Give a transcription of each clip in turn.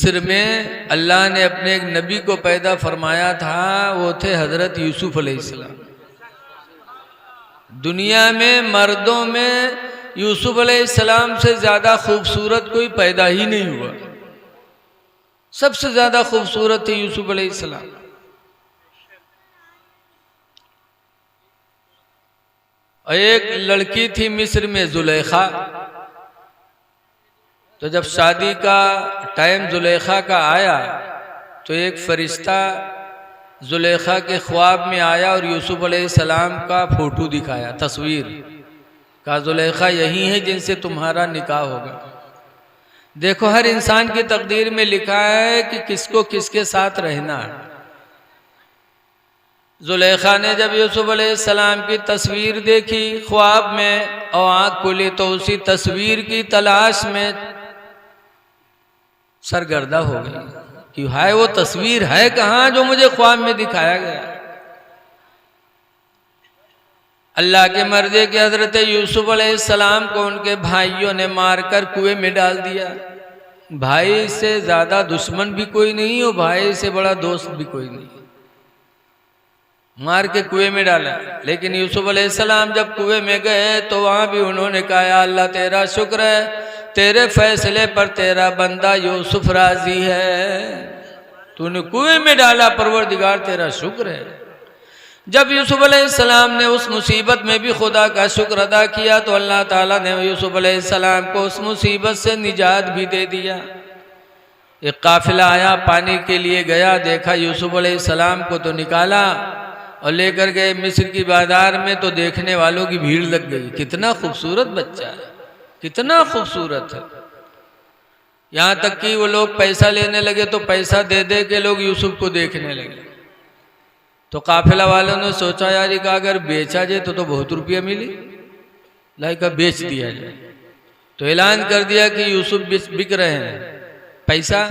मिस्र में अल्लाह ने अपने एक नबी को पैदा फरमाया था, वो थे हजरत यूसुफ अलैहिस्सलाम। दुनिया में मर्दों में यूसुफ अलैहिस्सलाम से ज्यादा खूबसूरत कोई पैदा ही नहीं हुआ। सबसे ज्यादा खूबसूरत थे यूसुफ अलैहिस्सलाम। और एक लड़की थी मिस्र में, जुलेखा। तो जब शादी का टाइम जुलेखा का आया तो एक फरिश्ता जुलेखा के ख्वाब में आया और यूसुफ अलैहिस्सलाम का फोटो दिखाया, तस्वीर। कहा जुलेखा यही है जिनसे तुम्हारा निकाह होगा। देखो हर इंसान की तकदीर में लिखा है कि किसको किसके साथ रहना है। जुलेखा ने जब यूसुफ अलैहिस्सलाम की तस्वीर देखी ख्वाब में और आँख खुली तो उसी तस्वीर की तलाश में सरगर्दा हो गई कि हाय वो तस्वीर है कहाँ जो मुझे ख्वाब में दिखाया गया। अल्लाह के मर्ज़ी के हजरत यूसुफ अलैहिस्सलाम को उनके भाइयों ने मारकर कुएं में डाल दिया। भाई से ज्यादा दुश्मन भी कोई नहीं और भाई से बड़ा दोस्त भी कोई नहीं, मार के कुएं में डाला। लेकिन यूसुफ अलैहिस्सलाम जब कुएं में गए तो वहां भी उन्होंने कहा अल्लाह तेरा शुक्र है, तेरे फैसले पर तेरा बंदा यूसुफ राजी है, तूने कुएं में डाला, परवरदिगार तेरा शुक्र है। जब यूसुफ अलैहिस्सलाम ने उस मुसीबत में भी खुदा का शुक्र अदा किया तो अल्लाह ताला ने यूसुफ अलैहिस्सलाम को उस मुसीबत से निजात भी दे दिया। एक काफिला आया, पानी के लिए गया, देखा यूसुफ अलैहिस्सलाम को तो निकाला और लेकर गए मिस्र की बाजार में। तो देखने वालों की भीड़ लग गई, कितना खूबसूरत बच्चा है, कितना खूबसूरत है। यहाँ तक कि वो लोग पैसा लेने लगे तो पैसा दे दे के लोग यूसुफ को देखने लगे। तो काफिला वालों ने सोचा यार का अगर बेचा जाए तो बहुत रुपया मिली, लाइका बेच दिया जाए। तो ऐलान कर दिया कि यूसुफ बिक रहे हैं, पैसा।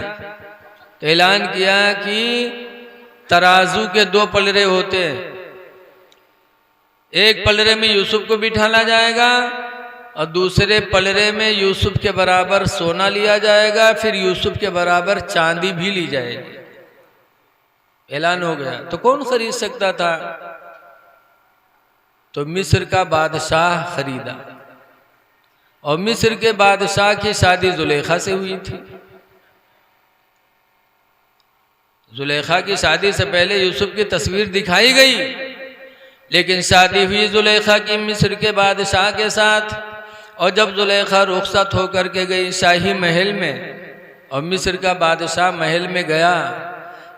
तो ऐलान किया कि तराजू के 2 पलड़े होते हैं, एक पलड़े में यूसुफ को बिठाना जाएगा और दूसरे पलड़े में यूसुफ के बराबर सोना लिया जाएगा, फिर यूसुफ के बराबर चांदी भी ली जाएगी। ऐलान हो गया। तो कौन खरीद सकता था? तो मिस्र का बादशाह खरीदा। और मिस्र के बादशाह की शादी जुलेखा से हुई थी। जुलेखा की शादी से पहले यूसुफ की तस्वीर दिखाई गई, लेकिन शादी हुई जुलेखा की मिस्र के बादशाह के साथ। और जब जुलेखा रुखसत होकर के गई शाही महल में और मिस्र का बादशाह महल में गया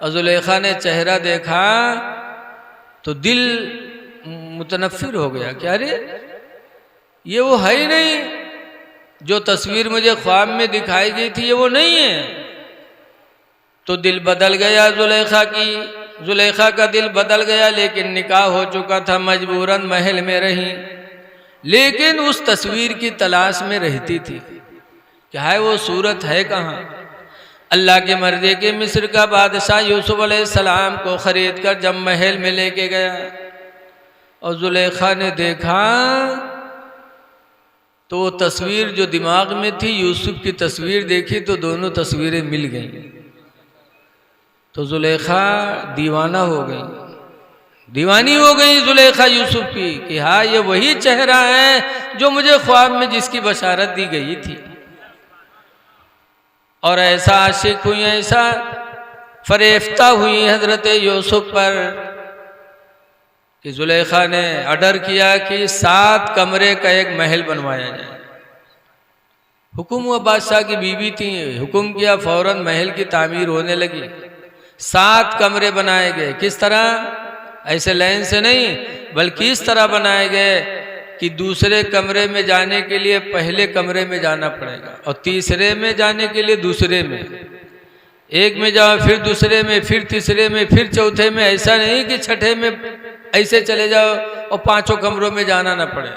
और जुलेखा ने चेहरा देखा तो दिल मुतनफ़िर हो गया कि अरे ये वो है ही नहीं, जो तस्वीर मुझे ख्वाब में दिखाई गई थी ये वो नहीं है। तो दिल बदल गया जुलेखा का दिल बदल गया। लेकिन निकाह हो चुका था, मजबूरन महल में रही, लेकिन उस तस्वीर की तलाश में रहती थी कि हाय वो सूरत है कहाँ। अल्लाह की मर्जी के मिस्र का बादशाह यूसुफ अलैहिस्सलाम को खरीद कर जब महल में लेके गया और जुलेखा ने देखा तो वो तस्वीर जो दिमाग में थी, यूसुफ की तस्वीर देखी तो दोनों तस्वीरें मिल गईं। तो जुलेखा दीवाना हो गई, दीवानी हो गई जुलेखा यूसुफ की कि हाँ ये वही चेहरा है जो मुझे ख्वाब में जिसकी बशारत दी गई थी। और ऐसा आशिक हुई, ऐसा फरेफ्ता हुई हजरत यूसुफ पर कि जुलेखा ने ऑर्डर किया कि 7 कमरे का एक महल बनवाया जाए। हुक्म हुआ, बादशाह की बीवी थी, हुक्म किया, फौरन महल की तामीर होने लगी। 7 कमरे बनाए गए। किस तरह? ऐसे लाइन से नहीं, बल्कि इस तरह बनाए गए कि दूसरे कमरे में जाने के लिए पहले कमरे में जाना पड़ेगा और तीसरे में जाने के लिए दूसरे में, एक में जाओ फिर दूसरे में, फिर तीसरे में, फिर चौथे में। ऐसा नहीं कि छठे में ऐसे चले जाओ और 5 कमरों में जाना ना पड़े।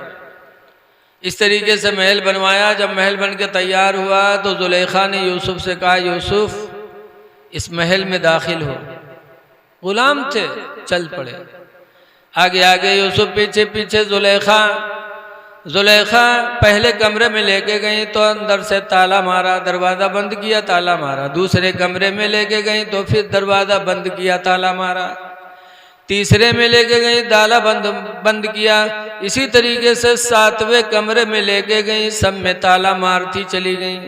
इस तरीके से महल बनवाया। जब महल बन के तैयार हुआ तो जुलेखा ने यूसुफ से कहा यूसुफ इस महल में दाखिल हो। गुलाम थे, चल पड़े। आगे आगे यूसुफ, पीछे पीछे जुलेखा। जुलेखा पहले कमरे में लेके गई तो अंदर से ताला मारा, दरवाज़ा बंद किया, ताला मारा। दूसरे कमरे में लेके गई तो फिर दरवाज़ा बंद किया, ताला मारा। तीसरे में लेके गई, ताला बंद किया। इसी तरीके से 7वें कमरे में लेके गई, सब में ताला मारती चली गई।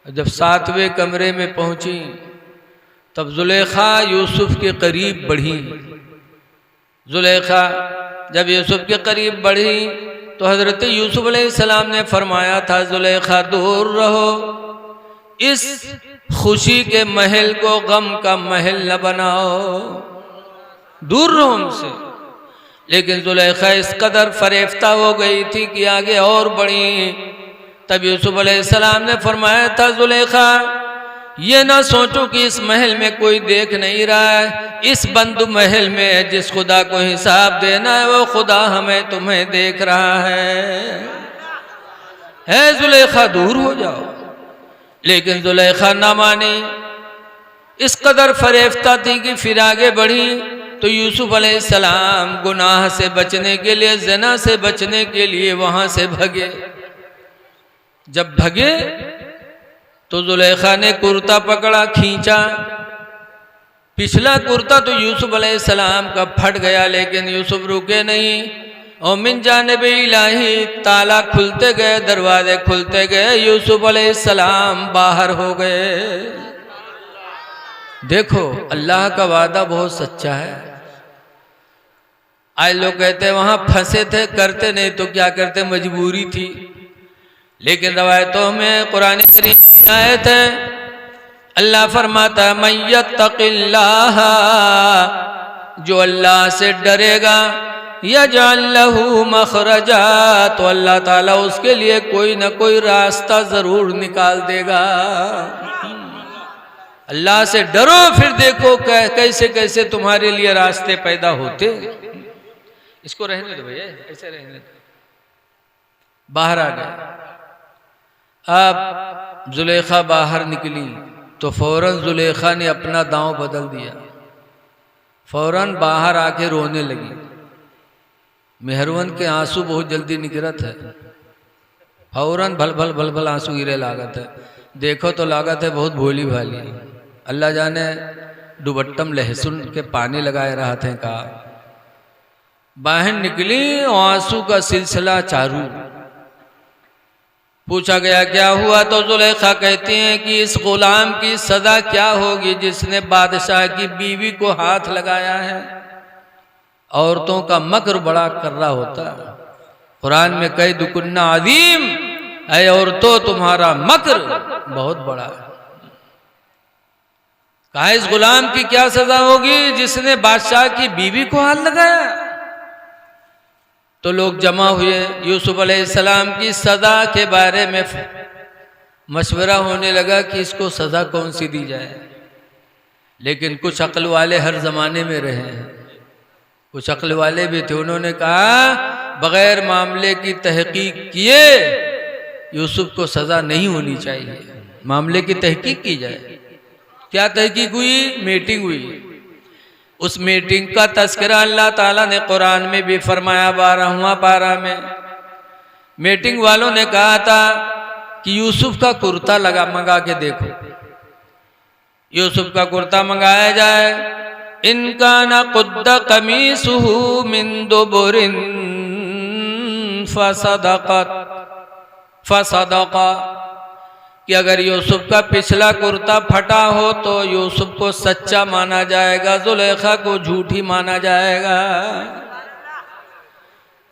जब 7वें कमरे में पहुंची तब जुलेखा यूसुफ के करीब बढ़ी। जुलेखा जब यूसुफ के करीब बढ़ी तो हज़रत यूसुफ अलैहिस्सलाम ने फरमाया था, जुलेखा दूर रहो, इस खुशी के महल को गम का महल न बनाओ, दूर रहो हमसे। लेकिन जुलेखा इस कदर फरेफ्ता हो गई थी कि आगे और बढ़ी। तब यूसुफ अलैहिस्सलाम ने फरमाया था, जुलेखा ये ना सोचो कि इस महल में कोई देख नहीं रहा है, इस बंद महल में जिस खुदा को हिसाब देना है वो खुदा हमें तुम्हें देख रहा है जुलेखा दूर हो जाओ। लेकिन जुलेखा ना मानी, इस कदर फरेफ्ता थी कि फिर आगे बढ़ी। तो यूसुफ अलैहिस्सलाम गुनाह से बचने के लिए, ज़िना से बचने के लिए वहां से भगे। जब भगे तो जुलेखा ने कुर्ता पकड़ा, खींचा। पिछला कुर्ता तो यूसुफ अलैहिस्सलाम का फट गया, लेकिन यूसुफ रुके नहीं। और मिन जानिबे इलाही ताला खुलते गए, दरवाजे खुलते गए, यूसुफ अलैहिस्सलाम बाहर हो गए। देखो अल्लाह का वादा बहुत सच्चा है। आज लोग कहते हैं वहां फंसे थे, करते नहीं तो क्या करते, मजबूरी थी। लेकिन रवायतों में कुरान करीम की आयत है, अल्लाह फरमाता है, मन यत्तक़िल्लाह, जो अल्लाह से डरेगा, यजअल लहू मखरजा, तो अल्लाह ताला उसके लिए कोई ना कोई रास्ता जरूर निकाल देगा। अल्लाह से डरो, फिर देखो कैसे कैसे तुम्हारे लिए रास्ते पैदा होते। इसको रहने दो भैया, ऐसे रहने दो। बाहर आ गए। अब जुलेखा बाहर निकली तो फौरन जुलेखा ने अपना दांव बदल दिया, फौरन बाहर आके रोने लगी। मेहरवन के आंसू बहुत जल्दी निकलत है, फौरन भल भल भल भल आंसू गिरे लागत है। देखो तो लागत है बहुत भोली भाली, अल्लाह जाने दुबट्टम लहसुन के पानी लगाए रहा थे। कहा बाहर निकली, आंसू का सिलसिला चारू। पूछा गया क्या हुआ, तो जुलेखा कहती हैं कि इस गुलाम की सजा क्या होगी जिसने बादशाह की बीवी को हाथ लगाया है। औरतों का मकर बड़ा कर रहा होता है। कुरान में कई दुकुन्ना अजीम, ऐ औरतों तुम्हारा मकर बहुत बड़ा है। कहा इस गुलाम की क्या सजा होगी जिसने बादशाह की बीवी को हाथ लगाया। तो लोग जमा हुए, यूसुफ अलैहिस्सलाम की सजा के बारे में मशवरा होने लगा कि इसको सजा कौन सी दी जाए। लेकिन कुछ अक्ल वाले हर जमाने में रहे हैं, कुछ अक्ल वाले भी थे। उन्होंने कहा बगैर मामले की तहकीक किए यूसुफ को सजा नहीं होनी चाहिए, मामले की तहकीक की जाए। क्या तहकीक हुई? मीटिंग हुई। उस मीटिंग का तस्करा अल्लाह ताला ने कुरान में भी फरमाया। 12वां पारा में मीटिंग वालों ने कहा था कि यूसुफ का कुर्ता मंगा के देखो, यूसुफ का कुर्ता मंगाया जाए। इनका न कुद्द कमीसुहु मिन दुबुरिन फसदका, कि अगर यूसुफ का पिछला कुर्ता फटा हो तो यूसुफ को सच्चा माना जाएगा, जुलेखा को झूठी माना जाएगा।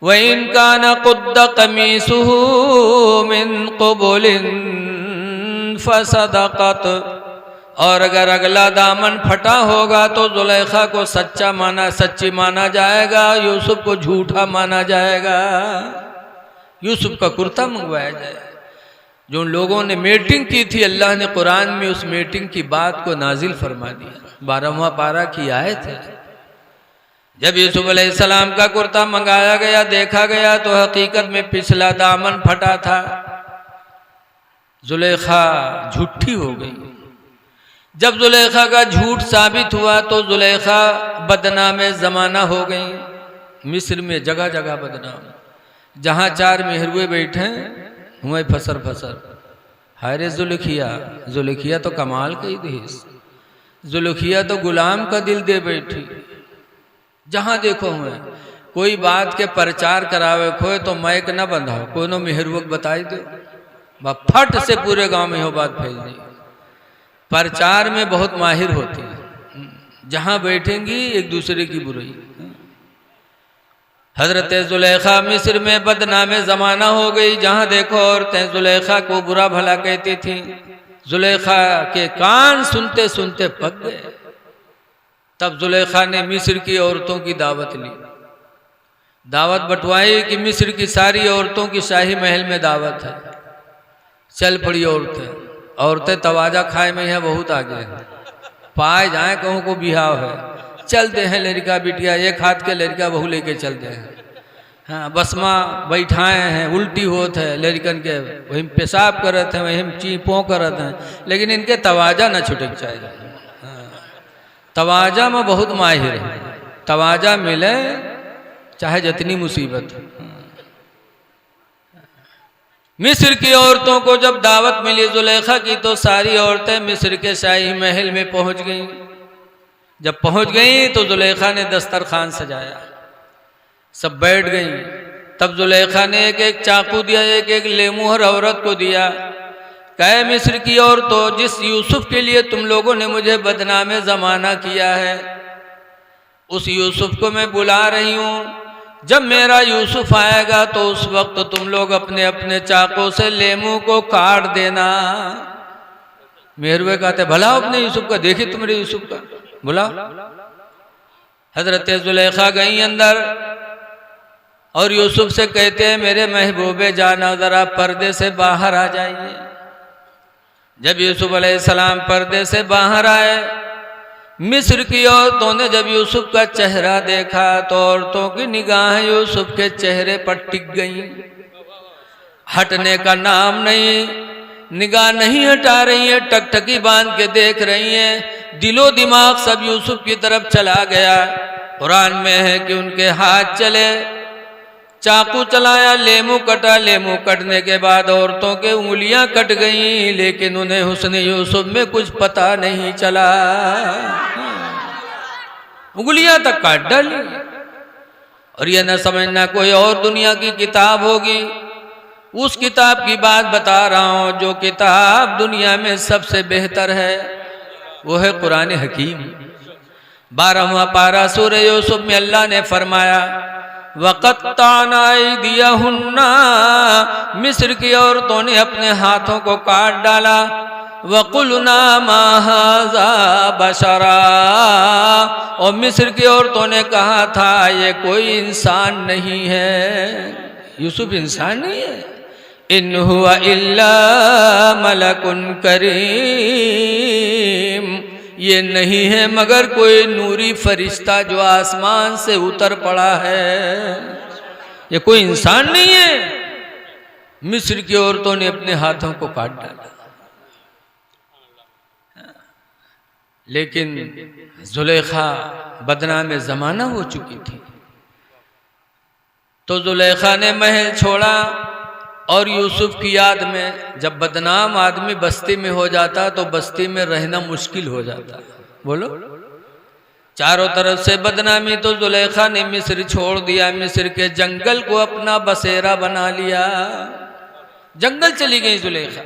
व इनका न कुद्द कमीसुहु मिन क़ुबुलिन फसदक़त, और अगर अगला दामन फटा होगा तो जुलेखा को सच्ची माना जाएगा, यूसुफ को झूठा माना जाएगा। यूसुफ का कुर्ता मंगवाया जाए। जो लोगों ने मीटिंग की थी, अल्लाह ने कुरान में उस मीटिंग की बात को नाजिल फरमा दिया। 12वां पारा की आयत है। जब यूसुफ अलैहिस्सलाम का कुर्ता मंगाया गया, देखा गया तो हकीकत में पिछला दामन फटा था। जुलेखा झूठी हो गई। जब जुलेखा का झूठ साबित हुआ तो जुलेखा बदनाम ज़माना हो गई। मिस्र में जगह जगह बदनाम। जहाँ 4 मेहरुए बैठे हुए फसर फसर। हाय रे जुल्खिया, जुल्खिया तो कमाल कही थी, जुल्खिया तो गुलाम का दिल दे बैठी। जहाँ देखो हुए कोई बात के प्रचार करावे खोए तो मैक न बंधाओ, कोई नो मेहरुवक बताई दो, फट से पूरे गांव में हो बात फैल जाएगी। प्रचार में बहुत माहिर होती है, जहाँ बैठेंगी एक दूसरे की बुराई। हजरत जुलेखा मिस्र में बदनामे ज़माना हो गई, जहाँ देखो औरतें जुलेखा को बुरा भला कहती थी। जुलेखा के कान सुनते सुनते पक गए। तब जुलेखा ने मिस्र की औरतों की दावत ली, दावत बंटवाई कि मिस्र की सारी औरतों की शाही महल में दावत है। चल पड़ी औरतें, औरतें तवाजा खाए में है बहुत आगे है, पाए जाए कहूँ को बिहाव है, चलते हैं लड़का बिटिया एक हाथ के लड़का बहू लेके चलते हैं। हाँ बसमा बैठाए हैं, उल्टी होत है लड़कन के, वही पेशाब करत हैं, वही चीपों करत हैं, लेकिन इनके तवाजा न छुटक चाहिए। हाँ, तवाजा में बहुत माहिर है, तवाजा मिले चाहे जितनी मुसीबत। मिस्र की औरतों को जब दावत मिली जुलेखा की तो सारी औरतें मिस्र के शाही महल में पहुंच गईं। जब पहुंच गईं तो जुलेखा ने दस्तरखान सजाया, सब बैठ गईं। तब जुलेखा ने एक एक चाकू दिया, एक एक लेमू हर औरत को दिया। कहे मिस्र की औरतों, जिस यूसुफ के लिए तुम लोगों ने मुझे बदनामे ज़माना किया है, उस यूसुफ को मैं बुला रही हूँ। जब मेरा यूसुफ आएगा तो उस वक्त तुम लोग अपने अपने चाकों से लेमू को काट देना। मेहरुए कहते भला अपने यूसुफ का, देखिए तुम्हारे यूसुफ का, बुला। हजरत जुलेखा गई अंदर और यूसुफ से कहते हैं मेरे महबूबे जाना जरा पर्दे से बाहर आ जाइए। जब यूसुफ अलैहिस्सलाम पर्दे से बाहर आए, मिस्र की औरतों ने जब यूसुफ का चेहरा देखा तो औरतों की निगाहें यूसुफ के चेहरे पर टिक गईं, हटने का नाम नहीं, निगाह नहीं हटा रही है, टकटकी बांध के देख रही हैं। दिलो दिमाग सब यूसुफ की तरफ चला गया। कुरान में है कि उनके हाथ चले, चाकू चलाया, लेमू कटा, लेमू कटने के बाद औरतों के उंगलियां कट गईं, लेकिन उन्हें हुस्न यूसुफ में कुछ पता नहीं चला। उंगलियां तक काट डाली। और यह न समझना कोई और दुनिया की किताब होगी, उस किताब की बात बता रहा हूं जो किताब दुनिया में सबसे बेहतर है, वो है कुरान हकीम। 12वां पारा सूरह यूसुफ में अल्लाह ने फरमाया वक़त्ताना अयदियहुन्ना, मिस्र की औरतों ने अपने हाथों को काट डाला। वक़ुलना मा हाज़ा बशरा, और मिस्र की औरतों ने कहा था ये कोई इंसान नहीं है, यूसुफ इंसान नहीं है। इन हुवा इल्ला मलकुन करीम, ये नहीं है मगर कोई नूरी फरिश्ता जो आसमान से उतर पड़ा है, ये कोई इंसान नहीं है। मिस्र की औरतों ने अपने हाथों को काट डाला। लेकिन जुलेखा बदनामे ज़माना हो चुकी थी, तो जुलेखा ने महल छोड़ा और यूसुफ की याद में, जब बदनाम आदमी बस्ती में हो जाता तो बस्ती में रहना मुश्किल हो जाता। बोलो, चारों तरफ से बदनामी, तो जुलेखा ने मिस्र छोड़ दिया, मिस्र के जंगल को अपना बसेरा बना लिया। जंगल चली गई जुलेखा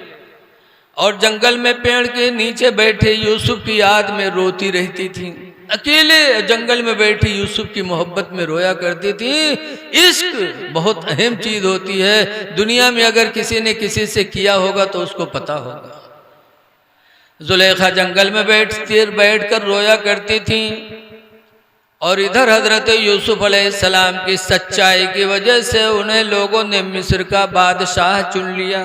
और जंगल में पेड़ के नीचे बैठे यूसुफ की याद में रोती रहती थी। अकेले जंगल में बैठी यूसुफ की मोहब्बत में रोया करती थी। इश्क बहुत अहम चीज होती है, दुनिया में अगर किसी ने किसी से किया होगा तो उसको पता होगा। जुलेखा जंगल में बैठकर रोया करती थी और इधर हजरत यूसुफ अलैहिस्सलाम की सच्चाई की वजह से उन्हें लोगों ने मिस्र का बादशाह चुन लिया।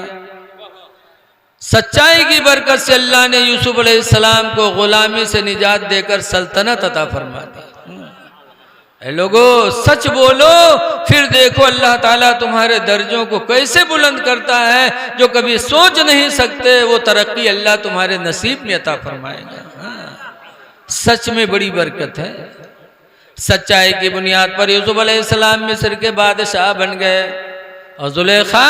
सच्चाई की बरकत से अल्लाह ने यूसुफ अलैहिस्सलाम को गुलामी से निजात देकर सल्तनत अता फरमा दी। लोगों सच बोलो, फिर देखो अल्लाह ताला तुम्हारे दर्जों को कैसे बुलंद करता है। जो कभी सोच नहीं सकते वो तरक्की अल्लाह तुम्हारे नसीब में अता फरमाएगा। सच में बड़ी बरकत है। सच्चाई की बुनियाद पर यूसुफ अलैहिस्सलाम मिस्र के बादशाह बन गए। और जुलेखा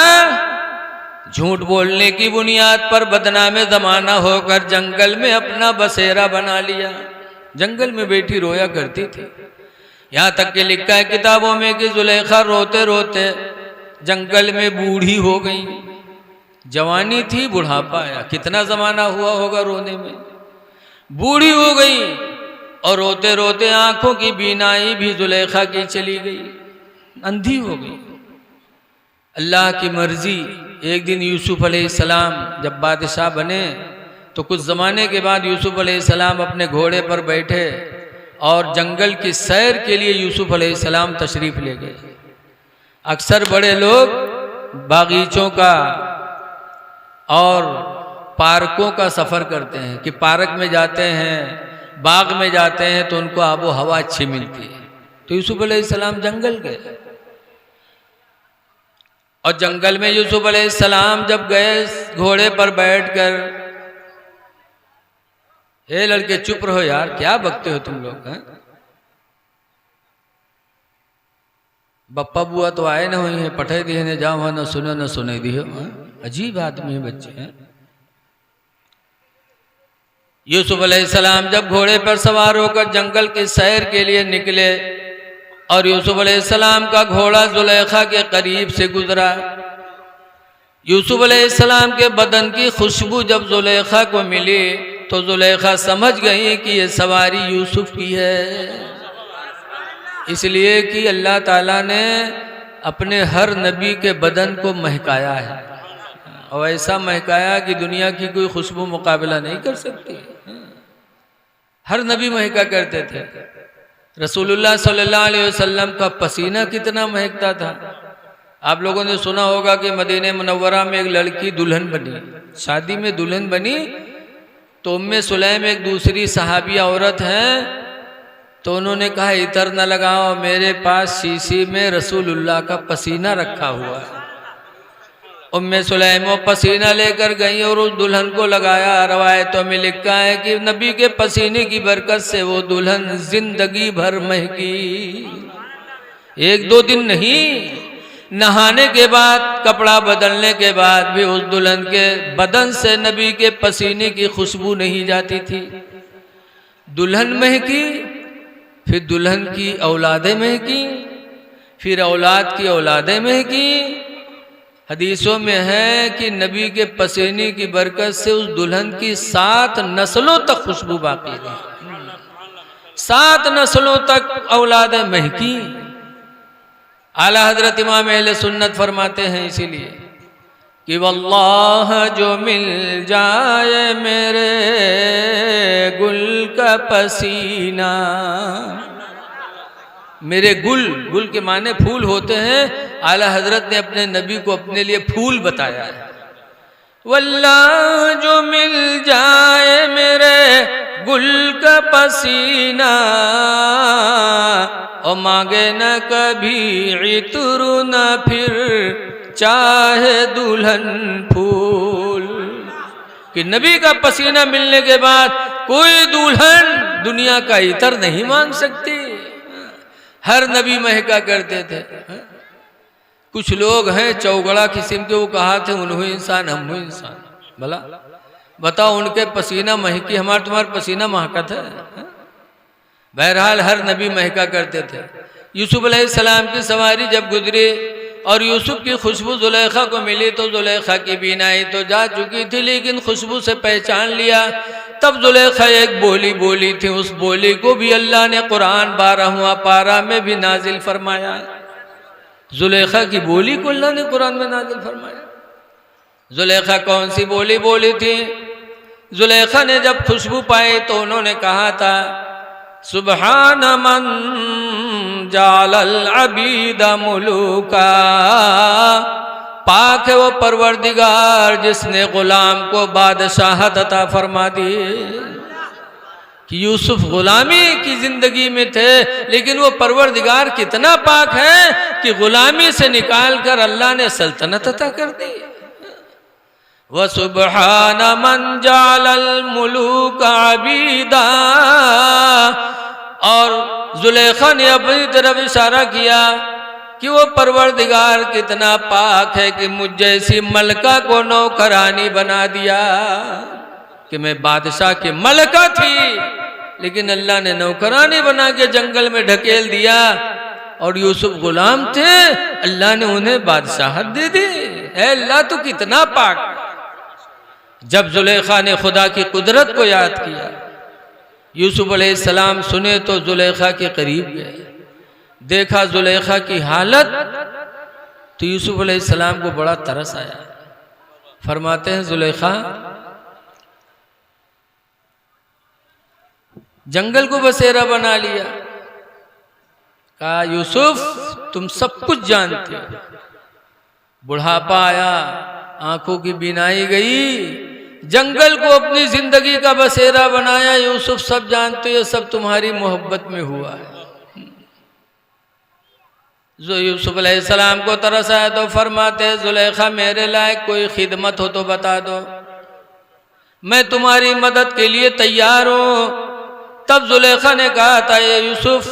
झूठ बोलने की बुनियाद पर बदनाम ज़माना होकर जंगल में अपना बसेरा बना लिया। जंगल में बैठी रोया करती थी। यहाँ तक कि लिखा है किताबों में कि जुलेखा रोते रोते जंगल में बूढ़ी हो गई। जवानी थी, बुढ़ापा आया, कितना ज़माना हुआ होगा रोने में। बूढ़ी हो गई और रोते रोते आंखों की बीनाई भी जुलेखा की चली गई, अंधी हो गई। अल्लाह की मर्जी, एक दिन यूसुफ अलैहिस्सलाम जब बादशाह बने तो कुछ ज़माने के बाद यूसुफ अलैहिस्सलाम अपने घोड़े पर बैठे और जंगल की सैर के लिए यूसुफ अलैहिस्सलाम तशरीफ़ ले गए। अक्सर बड़े लोग बागीचों का और पार्कों का सफ़र करते हैं कि पार्क में जाते हैं, बाग में जाते हैं तो उनको आबो हवा अच्छी मिलती है। तो यूसुफ अलैहिस्सलाम जंगल गए और जंगल में यूसुफ अलैहिस्सलाम जब गए घोड़े पर बैठकर, हे लड़के चुप रहो यार, क्या बकते हो तुम लोग हैं? बप्पा बुआ तो आए ना हुई हैं, पठे दिए ने जाओ न सुनो न सुने दियो। अजीब आदमी है बच्चे हैं। यूसुफ अलैहिस्सलाम जब घोड़े पर सवार होकर जंगल की सैर के लिए निकले और यूसुफ अलैहिस्सलाम का घोड़ा जुलेखा के करीब से गुजरा। यूसुफ अलैहिस्सलाम के बदन की खुशबू जब जुलेखा को मिली तो जुलेखा समझ गई कि ये सवारी यूसुफ की है, इसलिए कि अल्लाह ताला ने अपने हर नबी के बदन को महकाया है और ऐसा महकाया कि दुनिया की कोई खुशबू मुकाबला नहीं कर सकती। हर नबी महका करते थे। रसूलुल्लाह सल्लल्लाहु अलैहि वसल्लम का पसीना कितना महकता था। आप लोगों ने सुना होगा कि मदीने मुनव्वरा में एक लड़की दुल्हन बनी, शादी में दुल्हन बनी तो उम्मे सुलैम एक दूसरी सहाबिया औरत हैं, तो उन्होंने कहा इतर न लगाओ, मेरे पास शीशी में रसूलुल्लाह का पसीना रखा हुआ है। उम्मे सुलैम पसीना लेकर गई और उस दुल्हन को लगाया। रवायतों में लिखा है कि नबी के पसीने की बरकत से वो दुल्हन जिंदगी भर महकी। एक दो दिन नहीं, नहाने के बाद, कपड़ा बदलने के बाद भी उस दुल्हन के बदन से नबी के पसीने की खुशबू नहीं जाती थी। दुल्हन महकी, फिर दुल्हन की औलादें महकी, फिर औलाद की औलादें महकी। हदीसों में है कि नबी के पसीने की बरकत से उस दुल्हन की 7 नस्लों तक खुशबू बाकी रही। 7 नस्लों तक औलादें महकी। आला हजरत इमाम अहले सुन्नत फरमाते हैं इसीलिए कि वल्लाह जो मिल जाए मेरे गुल का पसीना, मेरे गुल के माने फूल होते हैं। आला हजरत ने अपने नबी को अपने लिए फूल बताया है। वल्लाह जो मिल जाए मेरे गुल का पसीना और मांगे न कभी इत्र न फिर चाहे दुल्हन फूल, कि नबी का पसीना मिलने के बाद कोई दुल्हन दुनिया का इतर नहीं मांग सकती। हर नबी महका करते थे। कुछ लोग हैं चौगड़ा किस्म के, वो कहा थे उन्हों इंसान हम हो इंसान। भला बताओ, उनके पसीना महकी, हमारा तुम्हारा पसीना महका था। बहरहाल हर नबी महका करते थे। यूसुफ अलैहिस्सलाम की सवारी जब गुजरी और यूसुफ की खुशबू जुलेखा को मिली तो जुलेखा की बीनाई तो जा चुकी थी, लेकिन खुशबू से पहचान लिया। तब जुलेखा एक बोली बोली थी, उस बोली को भी अल्लाह ने कुरान 12वां पारा में भी नाजिल फरमाया। जुलेखा की बोली को अल्लाह ने कुरान में नाजिल फरमाया। जुलेखा कौन सी बोली बोली थी? जुलेखा ने जब खुशबू पाई तो उन्होंने कहा था सुबहान मन जालल अबीदा मुलूका, पाक है वो परवरदिगार जिसने गुलाम को बादशाहत अता फरमा दी। कि यूसुफ गुलामी की जिंदगी में थे, लेकिन वो परवरदिगार कितना पाक है कि गुलामी से निकाल कर अल्लाह ने सल्तनत अता कर दी। व सुबहान मन जालल मुलूक अबीदा, और जुलेखा ने अपनी तरफ इशारा किया कि वो परवरदिगार कितना पाक है कि मुझ जैसी मलका को नौकरानी बना दिया, कि मैं बादशाह की मलका थी लेकिन अल्लाह ने नौकरानी बना के जंगल में ढकेल दिया, और यूसुफ गुलाम थे, अल्लाह ने उन्हें बादशाहत दे दी। अल्लाह तो कितना पाक। जब जुलेखा ने खुदा की कुदरत को याद किया, यूसुफ अलैहिस्सलाम सुने तो जुलेखा के करीब गए, देखा जुलेखा की हालत, तो यूसुफ अलैहिस्सलाम को बड़ा तरस आया। फरमाते हैं जुलेखा जंगल को बसेरा बना लिया। कहा यूसुफ तुम सब कुछ जानते हो, बुढ़ापा आया, आंखों की बीनाई गई, जंगल को अपनी जिंदगी का बसेरा बनाया, यूसुफ सब जानते हो, सब तुम्हारी मोहब्बत में हुआ है। जो यूसुफ अलैहिस्सलाम को तरस आया तो फरमाते जुलेखा मेरे लायक कोई खिदमत हो तो बता दो, मैं तुम्हारी मदद के लिए तैयार हूं। तब जुलेखा ने कहा था ये यूसुफ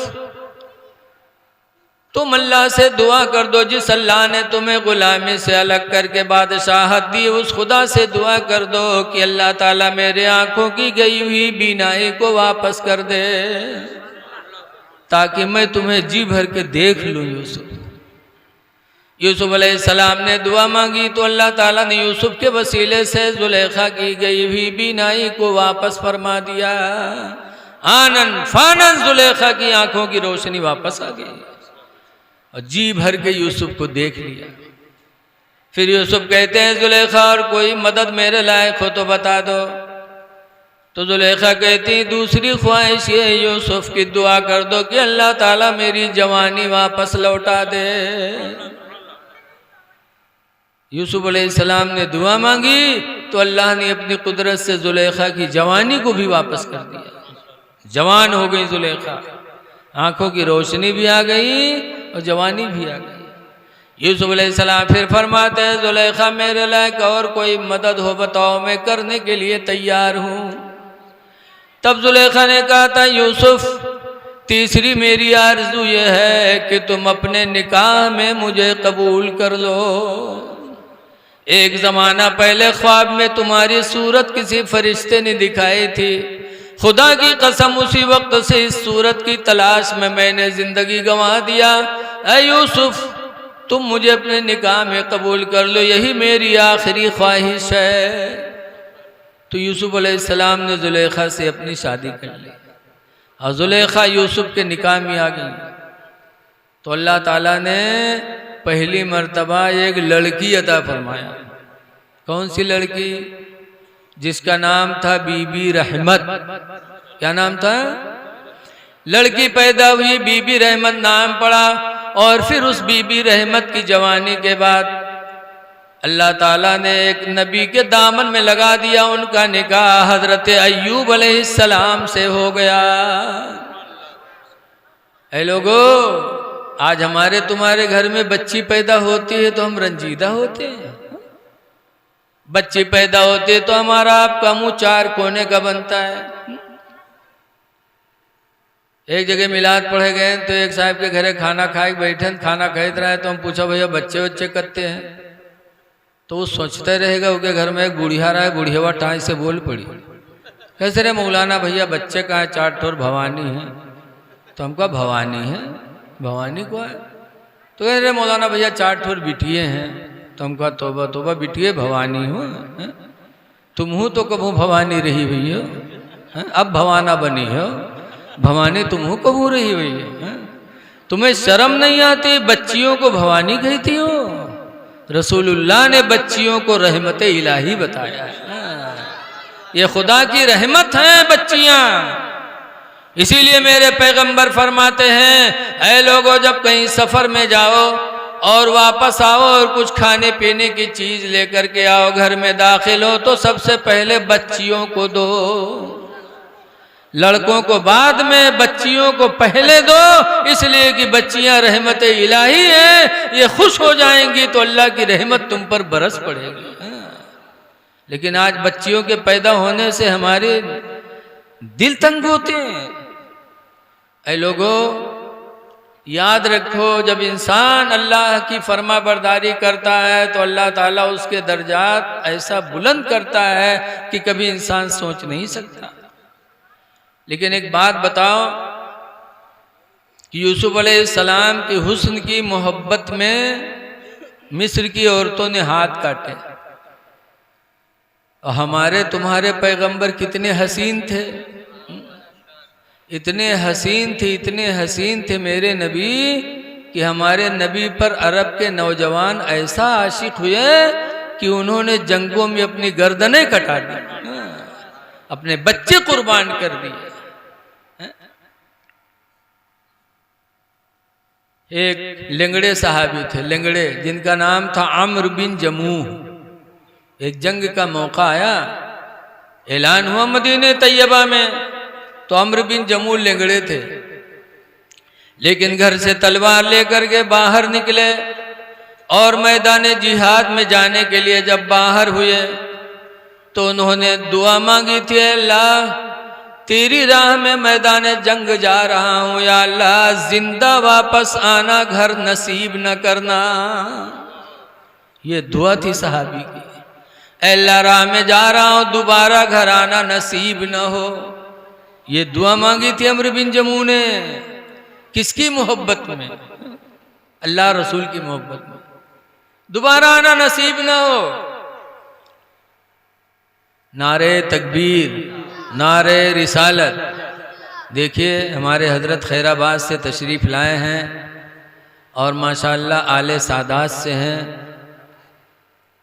तुम अल्लाह से दुआ कर दो, जिस अल्लाह ने तुम्हें गुलामी से अलग करके बादशाहत दी, उस खुदा से दुआ कर दो कि अल्लाह ताला मेरे आंखों की गई हुई बीनाई को वापस कर दे, ताकि मैं तुम्हें जी भर के देख लूं। यूसुफ अलैहिस्सलाम ने दुआ मांगी तो अल्लाह ताला ने यूसुफ के वसीले से जुलेखा की गई हुई बीनाई को वापस फरमा दिया। आनन फानन जुलेखा की आंखों की रोशनी वापस आ गई और जी भर के यूसुफ को देख लिया। फिर यूसुफ कहते हैं जुलेखा और कोई मदद मेरे लायक हो तो बता दो। तो जुलेखा कहती दूसरी ख्वाहिश ये यूसुफ की दुआ कर दो कि अल्लाह ताला मेरी जवानी वापस लौटा दे। यूसुफ अलैहिस्सलाम ने दुआ मांगी तो अल्लाह ने अपनी कुदरत से जुलेखा की जवानी को भी वापस कर दिया। जवान हो गई जुलेखा, आंखों की रोशनी भी आ गई और जवानी भी आ गई। यूसुफ अलैहिस्सलाम फिर फरमाते हैं जुलेखा मेरे लायक और कोई मदद हो बताओ, मैं करने के लिए तैयार हूं। तब जुलेखा ने कहा था यूसुफ तीसरी मेरी आरज़ू ये है कि तुम अपने निकाह में मुझे कबूल कर लो। एक ज़माना पहले ख्वाब में तुम्हारी सूरत किसी फरिश्ते ने दिखाई थी, खुदा की कसम उसी वक्त से इस सूरत की तलाश में मैंने जिंदगी गंवा दिया। ऐ यूसुफ तुम मुझे अपने निकाह में कबूल कर लो, यही मेरी आखिरी ख्वाहिश है। तो यूसुफ अलैहिस्सलाम ने जुलेखा से अपनी शादी कर ली और जुलेखा यूसुफ के निकाह में आ गई। तो अल्लाह ताला ने पहली मर्तबा एक लड़की अता फरमाया। कौन सी लड़की? जिसका नाम था बीबी रहमत। क्या नाम था? लड़की पैदा हुई, बीबी रहमत नाम पड़ा। और फिर उस बीबी रहमत की जवानी के बाद अल्लाह ताला ने एक नबी के दामन में लगा दिया, उनका निकाह हजरत अय्यूब अलैहिस्सलाम से हो गया। ऐ लोगो, आज हमारे तुम्हारे घर में बच्ची पैदा होती है तो हम रंजीदा होते हैं। बच्ची पैदा होती है तो हमारा आपका मुंह चार कोने का बनता है। एक जगह मिलाद पढ़े गए तो एक साहब के घरे खाना खाए बैठे, खाना खरीद रहा है तो हम पूछा भैया बच्चे बच्चे करते हैं? तो वो सोचते रहेगा उसके घर में एक बुढ़िया रहा है, बुढ़िया टाई से बोल पड़ी, कैसे रे मौलाना भैया बच्चे कहाँ? चार ठोर भवानी है। तो हमका भवानी है, भवानी को है? तो कह रहे मौलाना भैया चार ठोर बिटिए हैं। तो हमका तोबा तोबा बिटिए भवानी हो, तुम हो तो कबू भवानी रही भैया, अब भवाना बनी हो, भवानी तुम हो कबू रही भैया। तुम्हें शर्म नहीं आती? बच्चियों को भवानी कहती हो? रसूलुल्लाह ने बच्चियों को रहमत इलाही बताया है, ये खुदा की रहमत है बच्चियां। इसीलिए मेरे पैगंबर फरमाते हैं ऐ लोगों जब कहीं सफर में जाओ और वापस आओ और कुछ खाने पीने की चीज लेकर के आओ, घर में दाखिल हो तो सबसे पहले बच्चियों को दो, लड़कों को बाद में, बच्चियों को पहले दो, इसलिए कि बच्चियां रहमत इलाही है, ये खुश हो जाएंगी तो अल्लाह की रहमत तुम पर बरस पड़ेगी। लेकिन आज बच्चियों के पैदा होने से हमारे दिल तंग होते हैं। ऐ लोगों याद रखो, जब इंसान अल्लाह की फर्मा बरदारी करता है तो अल्लाह ताला उसके दर्जात ऐसा बुलंद करता है कि कभी इंसान सोच नहीं सकता। लेकिन एक बात बताओ कि यूसुफ अलैहिस्सलाम की हुस्न की मोहब्बत में मिस्र की औरतों ने हाथ काटे, और हमारे तुम्हारे पैगंबर कितने हसीन थे, इतने हसीन थे मेरे नबी कि हमारे नबी पर अरब के नौजवान ऐसा आशिक हुए कि उन्होंने जंगों में अपनी गर्दनें कटा दी, अपने बच्चे कुर्बान कर दिए। एक लेंगड़े साहबी थे, लेंगड़े, जिनका नाम था अम्र बिन जमूह। एक जंग का मौका आया, ऐलान हुआ मदीने तैयबा में, तो अम्र बिन जमूह लेंगड़े थे, लेकिन घर से तलवार लेकर के बाहर निकले और मैदान जिहाद में जाने के लिए जब बाहर हुए तो उन्होंने दुआ मांगी थी, अल्लाह तेरी राह में मैदान जंग जा रहा हूं, या अल्लाह जिंदा वापस आना घर नसीब न करना। ये दुआ थी सहाबी की, अल्लाह राह में जा रहा हूं, दोबारा घर आना नसीब न हो। ये दुआ मांगी थी अम्र बिन जमू ने। किसकी मोहब्बत में? अल्लाह रसूल की मोहब्बत में, दोबारा आना नसीब न हो। नारे तकबीर, नारे रिसालत। देखिए हमारे हजरत खैराबाद से तशरीफ़ लाए हैं और माशाअल्लाह आले सादात से हैं,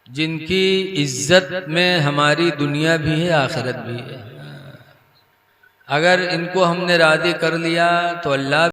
जिनकी इज्जत में हमारी दुनिया भी है, आखिरत भी है। अगर इनको हमने राज़ी कर लिया तो अल्लाह